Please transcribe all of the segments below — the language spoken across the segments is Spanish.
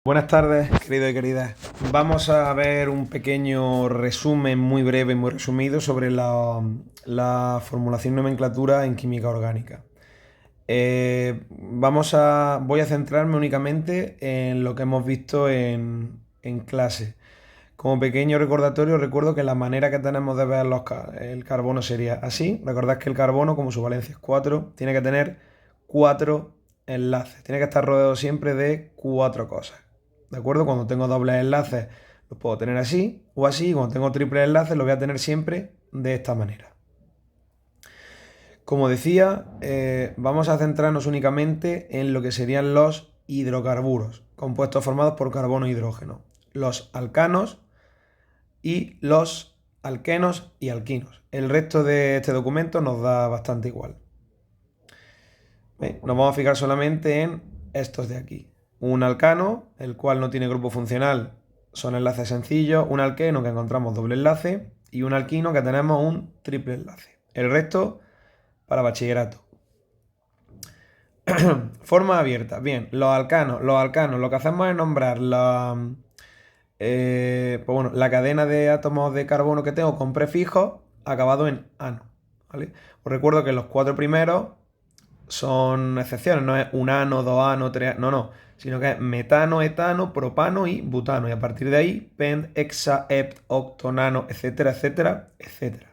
Buenas tardes, queridos y queridas. Vamos a ver un pequeño resumen muy breve, muy resumido sobre la formulación y nomenclatura en química orgánica. Voy a centrarme únicamente en lo que hemos visto en clase. Como pequeño recordatorio, recuerdo que la manera que tenemos de ver el carbono sería así. Recordad que el carbono, como su valencia es 4, tiene que tener 4 enlaces. Tiene que estar rodeado siempre de 4 cosas. ¿De acuerdo? Cuando tengo dobles enlaces, los puedo tener así o así. Y cuando tengo triples enlaces, los voy a tener siempre de esta manera. Como decía, vamos a centrarnos únicamente en lo que serían los hidrocarburos, compuestos formados por carbono e hidrógeno. Los alcanos y los alquenos y alquinos. El resto de este documento nos da bastante igual. Nos vamos a fijar solamente en estos de aquí. Un alcano, el cual no tiene grupo funcional, son enlaces sencillos. Un alqueno que encontramos doble enlace. Y un alquino que tenemos un triple enlace. El resto para bachillerato. Forma abierta. Bien, los alcanos, lo que hacemos es nombrar la cadena de átomos de carbono que tengo con prefijos acabado en ano. ¿Vale? Os recuerdo que los 4 primeros son excepciones, no es un ano, dos ano, tres ano, no, sino que es metano, etano, propano y butano. Y a partir de ahí, pent, hexa, hept, octo, nano, etcétera, etcétera, etcétera.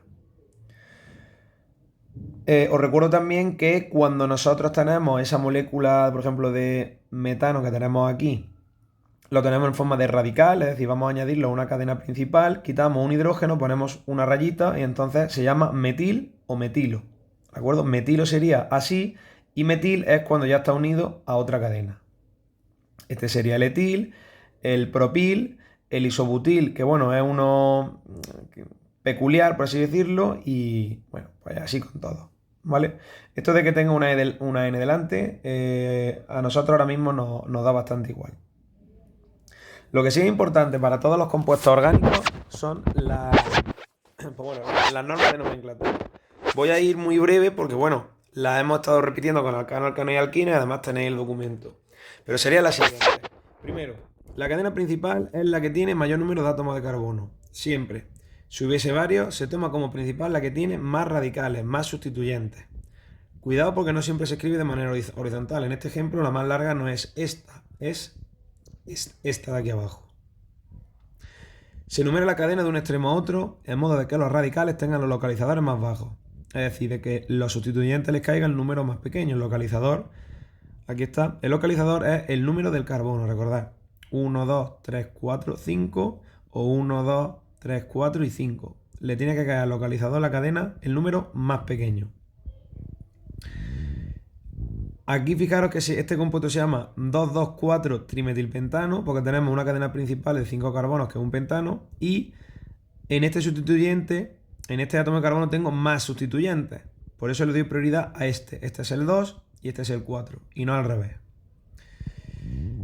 Os recuerdo también que cuando nosotros tenemos esa molécula, por ejemplo, de metano que tenemos aquí, lo tenemos en forma de radical, es decir, vamos a añadirlo a una cadena principal, quitamos un hidrógeno, ponemos una rayita y entonces se llama metil o metilo. ¿De acuerdo? Metilo sería así y metil es cuando ya está unido a otra cadena. Este sería el etil, el propil, el isobutil, que bueno, es uno peculiar, por así decirlo, y bueno, pues así con todo. ¿Vale? Esto de que tenga una N delante, a nosotros ahora mismo nos da bastante igual. Lo que sí es importante para todos los compuestos orgánicos son las normas de nomenclatura. Voy a ir muy breve porque, bueno, las hemos estado repitiendo con alcano, alcano y alquino y además tenéis el documento. Pero sería la siguiente. Primero, la cadena principal es la que tiene mayor número de átomos de carbono. Siempre. Si hubiese varios, se toma como principal la que tiene más radicales, más sustituyentes. Cuidado porque no siempre se escribe de manera horizontal. En este ejemplo, la más larga no es esta, es esta de aquí abajo. Se enumera la cadena de un extremo a otro en modo de que los radicales tengan los localizadores más bajos. Es decir, de que los sustituyentes les caigan el número más pequeño. El localizador, aquí está. El localizador es el número del carbono, recordad. 1, 2, 3, 4, 5 o 1, 2, 3, 4 y 5. Le tiene que caer al localizador la cadena el número más pequeño. Aquí fijaros que este compuesto se llama 2,2,4 trimetilpentano porque tenemos una cadena principal de 5 carbonos que es un pentano y en este sustituyente, en este átomo de carbono tengo más sustituyentes. Por eso le doy prioridad a este. Este es el 2 y este es el 4 y no al revés.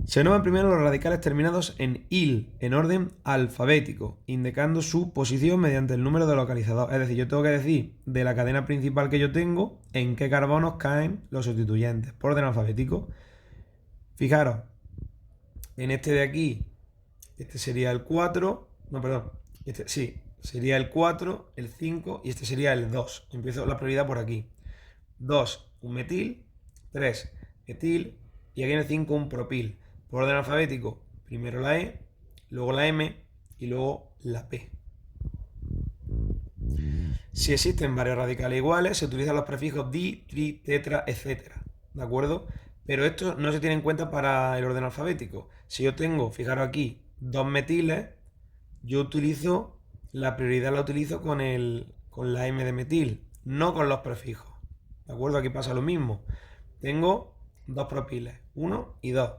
Se nombran primero los radicales terminados en -il, en orden alfabético, indicando su posición mediante el número de localizador. Es decir, yo tengo que decir de la cadena principal que yo tengo en qué carbonos caen los sustituyentes, por orden alfabético. Fijaros, en este de aquí, este sería el 4, no, perdón, sería el 4, el 5 y este sería el 2. Empiezo la prioridad por aquí. 2, un metil, 3, etil y aquí en el 5 un propil. Por orden alfabético, primero la E, luego la M y luego la P. Si existen varios radicales iguales, se utilizan los prefijos di, tri, tetra, etc. ¿De acuerdo? Pero esto no se tiene en cuenta para el orden alfabético. Si yo tengo, fijaros aquí, 2 metiles, yo utilizo, la prioridad la utilizo con la M de metil, no con los prefijos. ¿De acuerdo? Aquí pasa lo mismo. Tengo 2 propiles, 1 y 2.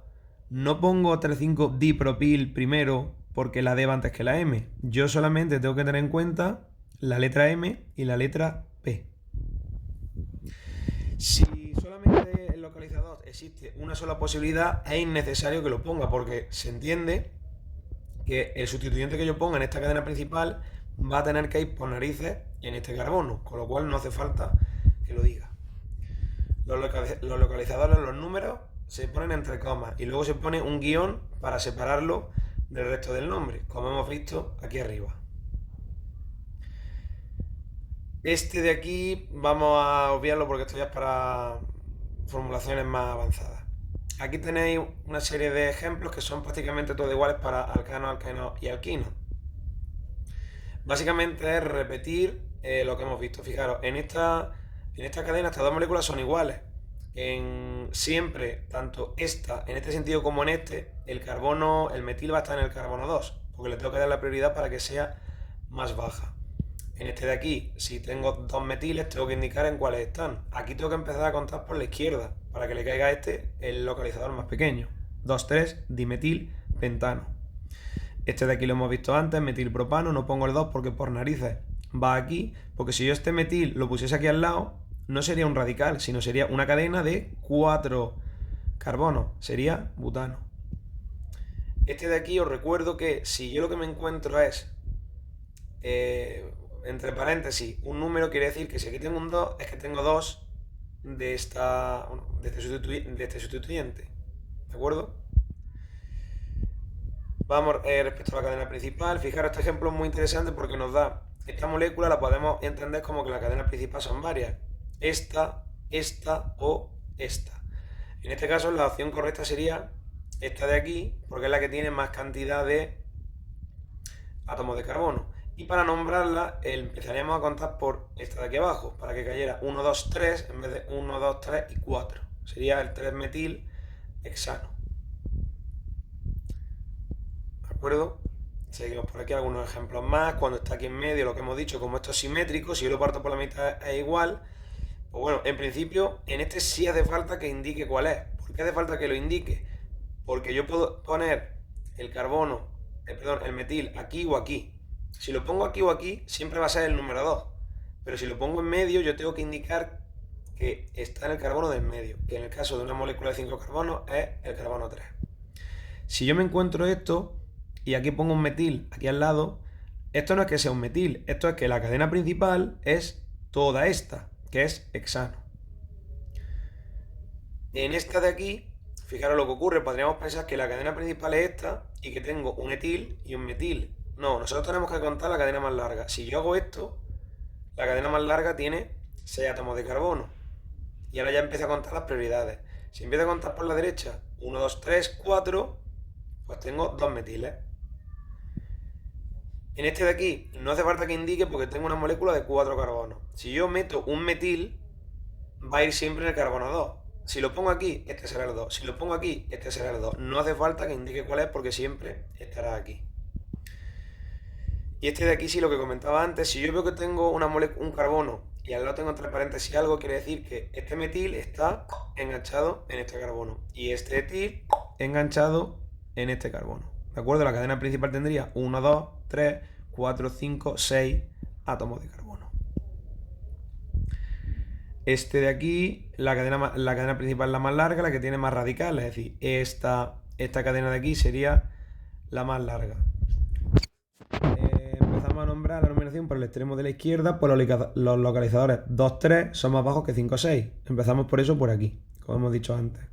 No pongo 3,5 dipropil primero porque la D va antes que la M. Yo solamente tengo que tener en cuenta la letra M y la letra P. Si solamente el localizador existe una sola posibilidad, es innecesario que lo ponga porque se entiende que el sustituyente que yo ponga en esta cadena principal va a tener que ir por narices en este carbono, con lo cual no hace falta que lo diga. Los localizadores, los números, se ponen entre comas y luego se pone un guión para separarlo del resto del nombre, como hemos visto aquí arriba. Este de aquí vamos a obviarlo porque esto ya es para formulaciones más avanzadas. Aquí tenéis una serie de ejemplos que son prácticamente todos iguales para alcano, alqueno y alquino. Básicamente es repetir lo que hemos visto. Fijaros, en esta cadena estas dos moléculas son iguales. Siempre, tanto en este sentido como en este, el metil va a estar en el carbono 2, porque le tengo que dar la prioridad para que sea más baja. En este de aquí, si tengo dos metiles, tengo que indicar en cuáles están. Aquí tengo que empezar a contar por la izquierda, para que le caiga a este el localizador más pequeño. 2, 3, dimetil, pentano. Este de aquí lo hemos visto antes, metilpropano, no pongo el 2 porque por narices va aquí, porque si yo este metil lo pusiese aquí al lado, no sería un radical, sino sería una cadena de 4 carbonos, sería butano. Este de aquí os recuerdo que si yo lo que me encuentro es, entre paréntesis, un número, quiere decir que si aquí tengo un 2, es que tengo 2 de este sustituyente, ¿de acuerdo? Vamos respecto a la cadena principal. Fijaros, este ejemplo es muy interesante porque nos da esta molécula, la podemos entender como que la cadena principal son varias. Esta o esta. En este caso la opción correcta sería esta de aquí, porque es la que tiene más cantidad de átomos de carbono. Y para nombrarla empezaríamos a contar por esta de aquí abajo, para que cayera 1, 2, 3 en vez de 1, 2, 3 y 4. Sería el 3-metil hexano. ¿De acuerdo? Seguimos por aquí algunos ejemplos más. Cuando está aquí en medio, lo que hemos dicho, como esto es simétrico, si yo lo parto por la mitad es igual. Pues bueno, en principio, en este sí hace falta que indique cuál es. ¿Por qué hace falta que lo indique? Porque yo puedo poner el carbono, el metil aquí o aquí. Si lo pongo aquí o aquí, siempre va a ser el número 2. Pero si lo pongo en medio, yo tengo que indicar que está en el carbono del medio, que en el caso de una molécula de 5 carbonos es el carbono 3. Si yo me encuentro esto y aquí pongo un metil aquí al lado, esto no es que sea un metil, esto es que la cadena principal es toda esta, que es hexano. En esta de aquí, fijaros lo que ocurre, podríamos pensar que la cadena principal es esta y que tengo un etil y un metil. No, nosotros tenemos que contar la cadena más larga. Si yo hago esto, la cadena más larga tiene 6 átomos de carbono. Y ahora ya empiezo a contar las prioridades. Si empiezo a contar por la derecha, 1, 2, 3, 4, pues tengo 2 metiles. En este de aquí no hace falta que indique porque tengo una molécula de 4 carbonos. Si yo meto un metil, va a ir siempre en el carbono 2. Si lo pongo aquí, este será el 2. Si lo pongo aquí, este será el 2. No hace falta que indique cuál es porque siempre estará aquí. Y este de aquí sí, lo que comentaba antes, si yo veo que tengo un carbono y al lado tengo entre paréntesis algo, quiere decir que este metil está enganchado en este carbono y este etil enganchado en este carbono. ¿De acuerdo? La cadena principal tendría 1, 2, 3, 4, 5, 6 átomos de carbono. Este de aquí, la cadena principal es la más larga, la que tiene más radicales, es decir, esta cadena de aquí sería la más larga. Empezamos a nombrar la numeración por el extremo de la izquierda, pues los localizadores 2, 3 son más bajos que 5, 6. Empezamos por eso por aquí, como hemos dicho antes.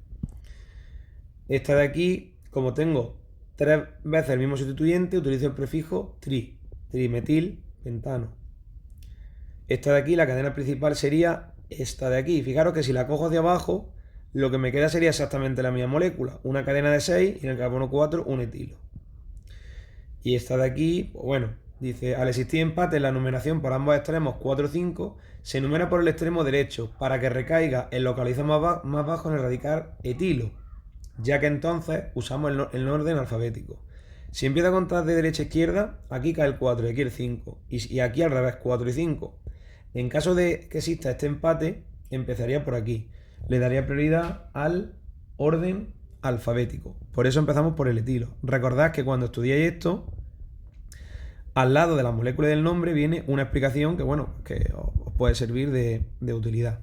Esta de aquí, como tengo 3 veces el mismo sustituyente, utilizo el prefijo trimetil, pentano. Esta de aquí, la cadena principal sería esta de aquí. Fijaros que si la cojo hacia abajo, lo que me queda sería exactamente la misma molécula. Una cadena de 6 y en el carbono 4 un etilo. Y esta de aquí, pues bueno, dice, al existir empate en la numeración por ambos extremos 4, 5, se numera por el extremo derecho para que recaiga el localizador más bajo en el radical etilo, ya que entonces usamos el orden alfabético. Si empiezo a contar de derecha a izquierda, aquí cae el 4 y aquí el 5, y aquí al revés, 4 y 5. En caso de que exista este empate, empezaría por aquí. Le daría prioridad al orden alfabético. Por eso empezamos por el etilo. Recordad que cuando estudiáis esto, al lado de la molécula del nombre viene una explicación que, bueno, que os puede servir de utilidad.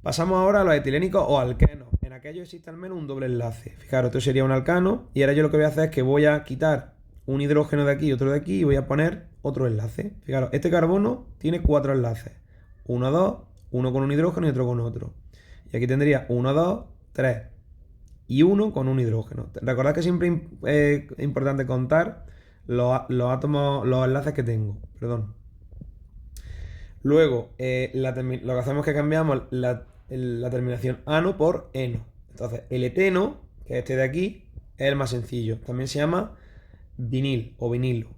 Pasamos ahora a los etilénicos o alquenos. En aquellos existe al menos un doble enlace. Fijaros, esto sería un alcano y ahora yo lo que voy a hacer es que voy a quitar un hidrógeno de aquí y otro de aquí y voy a poner otro enlace. Fijaros, este carbono tiene 4 enlaces. 1, 2, uno con un hidrógeno y otro con otro. Y aquí tendría 1, 2, 3 y 1 con un hidrógeno. Recordad que siempre es importante contar los átomos, los enlaces que tengo. Perdón. Luego, lo que hacemos es que cambiamos la terminación ano por eno. Entonces, el eteno, que es este de aquí, es el más sencillo. También se llama vinil o vinilo.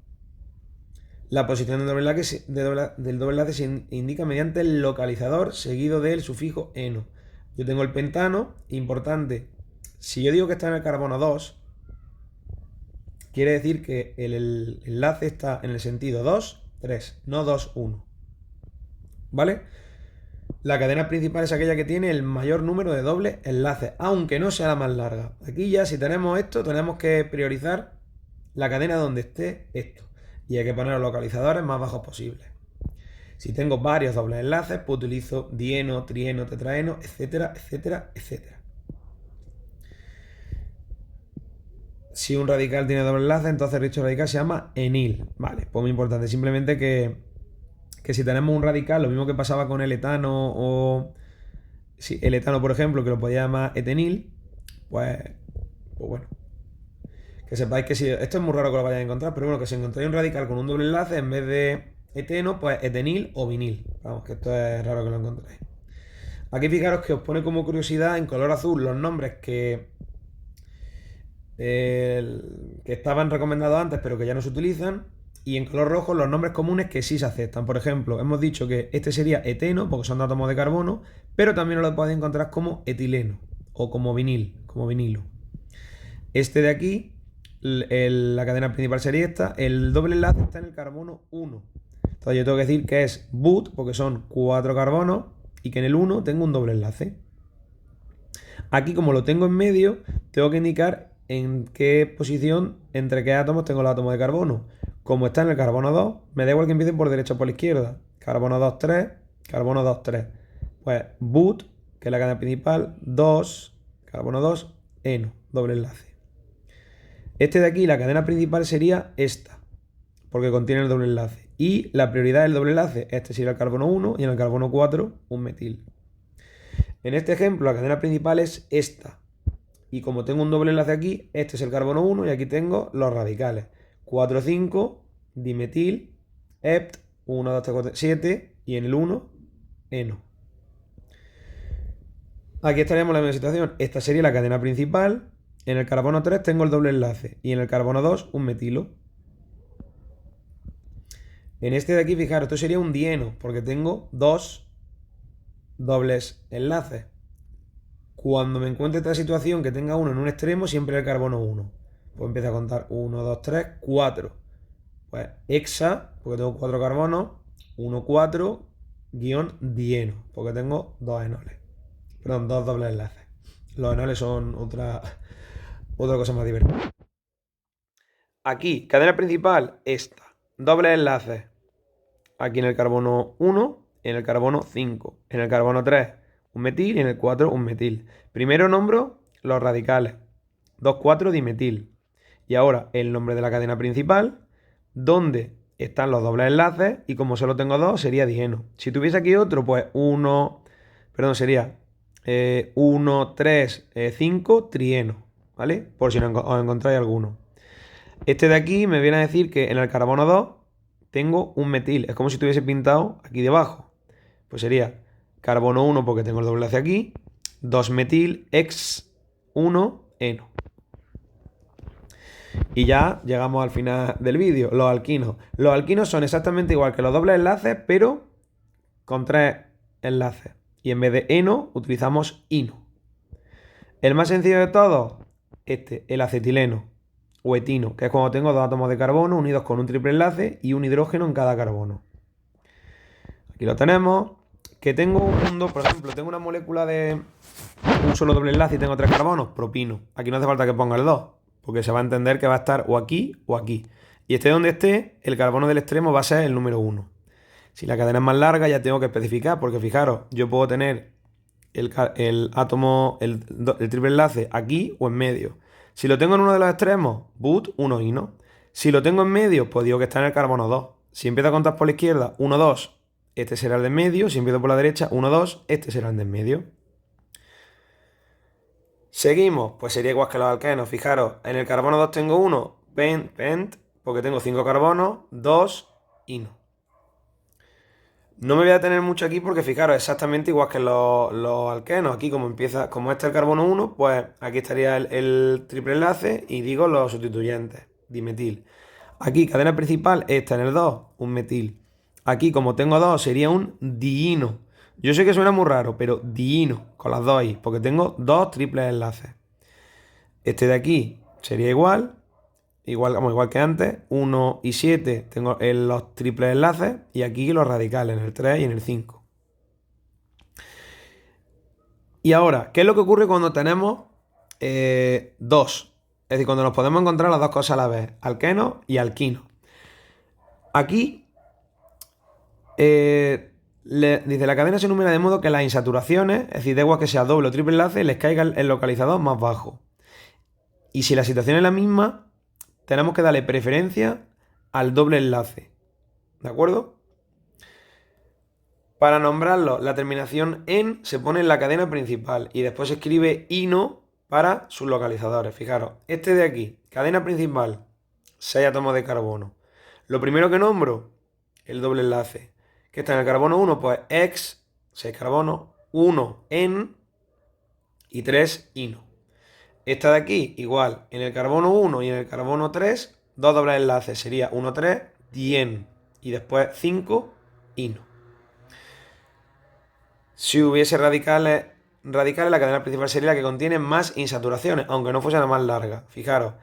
La posición del doble enlace se indica mediante el localizador seguido del sufijo eno. Yo tengo el pentano, importante. Si yo digo que está en el carbono 2, quiere decir que el enlace está en el sentido 2, 3, no 2, 1. ¿Vale? La cadena principal es aquella que tiene el mayor número de dobles enlaces, aunque no sea la más larga. Aquí ya, si tenemos esto, tenemos que priorizar la cadena donde esté esto. Y hay que poner los localizadores más bajos posibles. Si tengo varios dobles enlaces, pues utilizo dieno, trieno, tetraeno, etcétera, etcétera, etcétera. Si un radical tiene doble enlace, entonces dicho radical se llama enil. Vale, pues muy importante. Simplemente que si tenemos un radical, lo mismo que pasaba con el etano o... Sí, el etano, por ejemplo, que lo podía llamar etenil, pues bueno. Que sepáis que si... Esto es muy raro que lo vayáis a encontrar, pero bueno, que si encontráis un radical con un doble enlace, en vez de eteno, pues etenil o vinil. Vamos, que esto es raro que lo encontréis. Aquí fijaros que os pone como curiosidad en color azul los nombres que estaban recomendados antes pero que ya no se utilizan, y en color rojo los nombres comunes que sí se aceptan. Por ejemplo, hemos dicho que este sería eteno porque son átomos de carbono, pero también lo podéis encontrar como etileno o como vinil, como vinilo. Este de aquí, la cadena principal sería esta. El doble enlace está en el carbono 1. Entonces yo tengo que decir que es but porque son 4 carbonos y que en el 1 tengo un doble enlace. Aquí, como lo tengo en medio, tengo que indicar en qué posición, entre qué átomos tengo los átomos de carbono. Como está en el carbono 2, me da igual que empiecen por derecha o por la izquierda. Carbono 2, 3, carbono 2, 3. Pues but, que es la cadena principal, 2, carbono 2, eno, doble enlace. Este de aquí, la cadena principal sería esta, porque contiene el doble enlace. Y la prioridad del doble enlace, este sería el carbono 1 y en el carbono 4 un metil. En este ejemplo, la cadena principal es esta. Y como tengo un doble enlace aquí, este es el carbono 1 y aquí tengo los radicales. 4, 5, dimetil, hept, 1, 2, 3, 4, 7 y en el 1, eno. Aquí estaríamos en la misma situación. Esta sería la cadena principal. En el carbono 3 tengo el doble enlace y en el carbono 2 un metilo. En este de aquí, fijaros, esto sería un dieno porque tengo dos dobles enlaces. Cuando me encuentre esta situación que tenga uno en un extremo, siempre el carbono 1. Pues empiezo a contar 1, 2, 3, 4. Pues hexa, porque tengo 4 carbonos, 1, 4, guión dieno, porque tengo dos enoles. Perdón, dos dobles enlaces. Los enoles son otra cosa más divertida. Aquí, cadena principal, esta. Dobles enlaces. Aquí en el carbono 1, en el carbono 5, en el carbono 3 un metil y en el 4 un metil. Primero nombro los radicales. 2, 4, dimetil. Y ahora el nombre de la cadena principal, donde están los dobles enlaces, y como solo tengo dos, sería dieno. Si tuviese aquí otro, pues sería 1, 3, 5, trieno, ¿vale? Por si os encontráis alguno. Este de aquí me viene a decir que en el carbono 2 tengo un metil. Es como si tuviese pintado aquí debajo. Pues sería carbono 1 porque tengo el doble enlace aquí, 2 metil, ex 1, eno. Y ya llegamos al final del vídeo, los alquinos. Los alquinos son exactamente igual que los dobles enlaces, pero con 3 enlaces. Y en vez de eno, utilizamos ino. El más sencillo de todos, el acetileno o etino, que es cuando tengo dos átomos de carbono unidos con un triple enlace y un hidrógeno en cada carbono. Aquí lo tenemos. Que tengo por ejemplo, tengo una molécula de un solo doble enlace y tengo 3 carbonos, propino. Aquí no hace falta que ponga el 2, porque se va a entender que va a estar o aquí o aquí. Y esté donde esté, el carbono del extremo va a ser el número 1. Si la cadena es más larga, ya tengo que especificar, porque fijaros, yo puedo tener el átomo, el triple enlace aquí o en medio. Si lo tengo en uno de los extremos, but, 1 ino. Si lo tengo en medio, pues digo que está en el carbono 2. Si empiezo a contar por la izquierda, 1, 2, este será el de en medio. Si empiezo por la derecha, 1, 2, este será el de en medio. Seguimos, pues sería igual que los alquenos. Fijaros, en el carbono 2 tengo 1, pent, porque tengo 5 carbonos, 2, ino. No me voy a detener mucho aquí porque fijaros, exactamente igual que los alquenos. Aquí como empieza, como este es el carbono 1, pues aquí estaría el triple enlace y digo los sustituyentes, dimetil. Aquí, cadena principal, esta en el 2, un metil. Aquí, como tengo 2, sería un diino. Yo sé que suena muy raro, pero diino, con las dos i, porque tengo dos triples enlaces. Este de aquí sería igual que antes, 1 y 7 tengo los triples enlaces y aquí los radicales, en el 3 y en el 5. Y ahora, ¿qué es lo que ocurre cuando tenemos dos? Es decir, cuando nos podemos encontrar las dos cosas a la vez, alqueno y alquino. Aquí dice, la cadena se enumera de modo que las insaturaciones, es decir, da igual que sea doble o triple enlace, les caiga el localizador más bajo. Y si la situación es la misma, tenemos que darle preferencia al doble enlace. ¿De acuerdo? Para nombrarlo, la terminación en se pone en la cadena principal y después se escribe ino para sus localizadores. Fijaros, este de aquí, cadena principal, 6 átomos de carbono. Lo primero que nombro, el doble enlace. Que está en el carbono 1, pues ex, 6 carbonos, 1 en y 3 ino. Esta de aquí, igual, en el carbono 1 y en el carbono 3, dos dobles enlaces, sería 1, 3, dien, y después 5, ino. Si hubiese radicales, la cadena principal sería la que contiene más insaturaciones, aunque no fuese la más larga. Fijaros,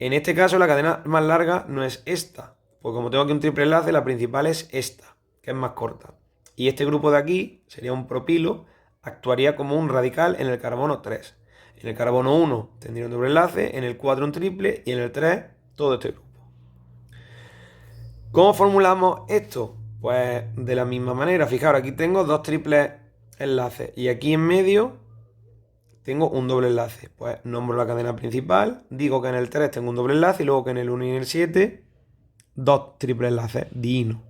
en este caso la cadena más larga no es esta, porque como tengo aquí un triple enlace, la principal es esta, que es más corta. Y este grupo de aquí sería un propilo, actuaría como un radical en el carbono 3. En el carbono 1 tendría un doble enlace, en el 4 un triple y en el 3 todo este grupo. ¿Cómo formulamos esto? Pues de la misma manera. Fijaros, aquí tengo dos triples enlaces y aquí en medio tengo un doble enlace. Pues nombro la cadena principal, digo que en el 3 tengo un doble enlace y luego que en el 1 y en el 7 dos triples enlaces, diino.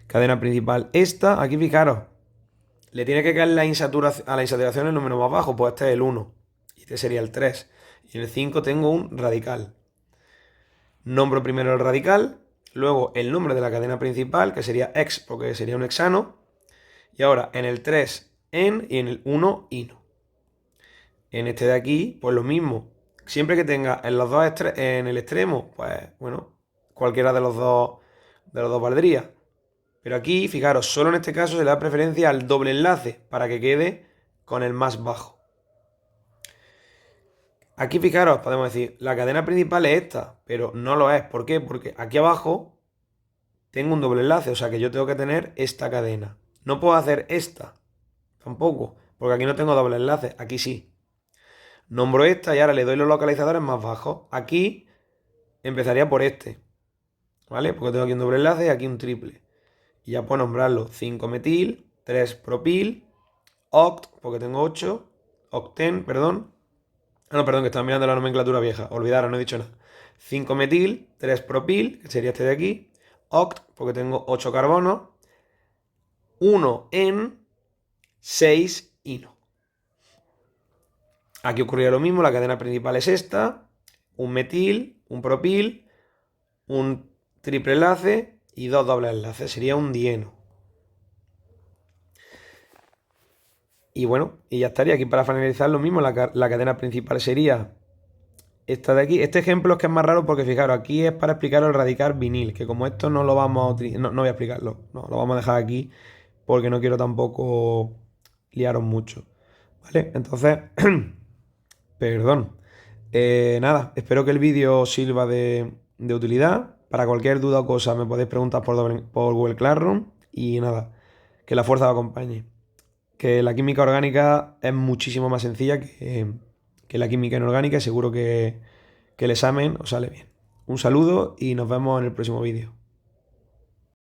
Cadena principal esta, aquí fijaros, le tiene que caer a la insaturación el número más bajo, pues este es el 1 y este sería el 3. Y en el 5 tengo un radical. Nombro primero el radical, luego el nombre de la cadena principal, que sería ex, porque sería un hexano. Y ahora en el 3 en y en el 1 ino. En este de aquí, pues lo mismo. Siempre que tenga en los dos en el extremo, pues bueno, cualquiera de los dos valdría. Pero aquí, fijaros, solo en este caso se le da preferencia al doble enlace para que quede con el más bajo. Aquí, fijaros, podemos decir, la cadena principal es esta, pero no lo es. ¿Por qué? Porque aquí abajo tengo un doble enlace, o sea que yo tengo que tener esta cadena. No puedo hacer esta, tampoco, porque aquí no tengo doble enlace, aquí sí. Nombro esta y ahora le doy los localizadores más bajos. Aquí empezaría por este, ¿vale? Porque tengo aquí un doble enlace y aquí un triple. Y ya puedo nombrarlo 5-metil, 3-propil, oct, porque tengo 8, octen, perdón. Ah, no, perdón, que estaba mirando la nomenclatura vieja. Olvidaros, no he dicho nada. 5-metil, 3-propil, que sería este de aquí. Oct, porque tengo 8 carbonos. 1 en, 6 ino. Aquí ocurría lo mismo, la cadena principal es esta. Un metil, un propil, un triple enlace y dos dobles enlaces. Sería un dieno. Y bueno, y ya estaría. Aquí para finalizar lo mismo, la cadena principal sería esta de aquí. Este ejemplo es que es más raro porque fijaros, aquí es para explicar el radical vinil, que como esto no lo vamos a utilizar, no voy a explicarlo, no, lo vamos a dejar aquí porque no quiero tampoco liaros mucho. ¿Vale? Entonces, perdón. Nada, espero que el vídeo os sirva de utilidad. Para cualquier duda o cosa me podéis preguntar por Google Classroom. Y nada, que la fuerza os acompañe. Que la química orgánica es muchísimo más sencilla que la química inorgánica y seguro que el examen os sale bien. Un saludo y nos vemos en el próximo vídeo.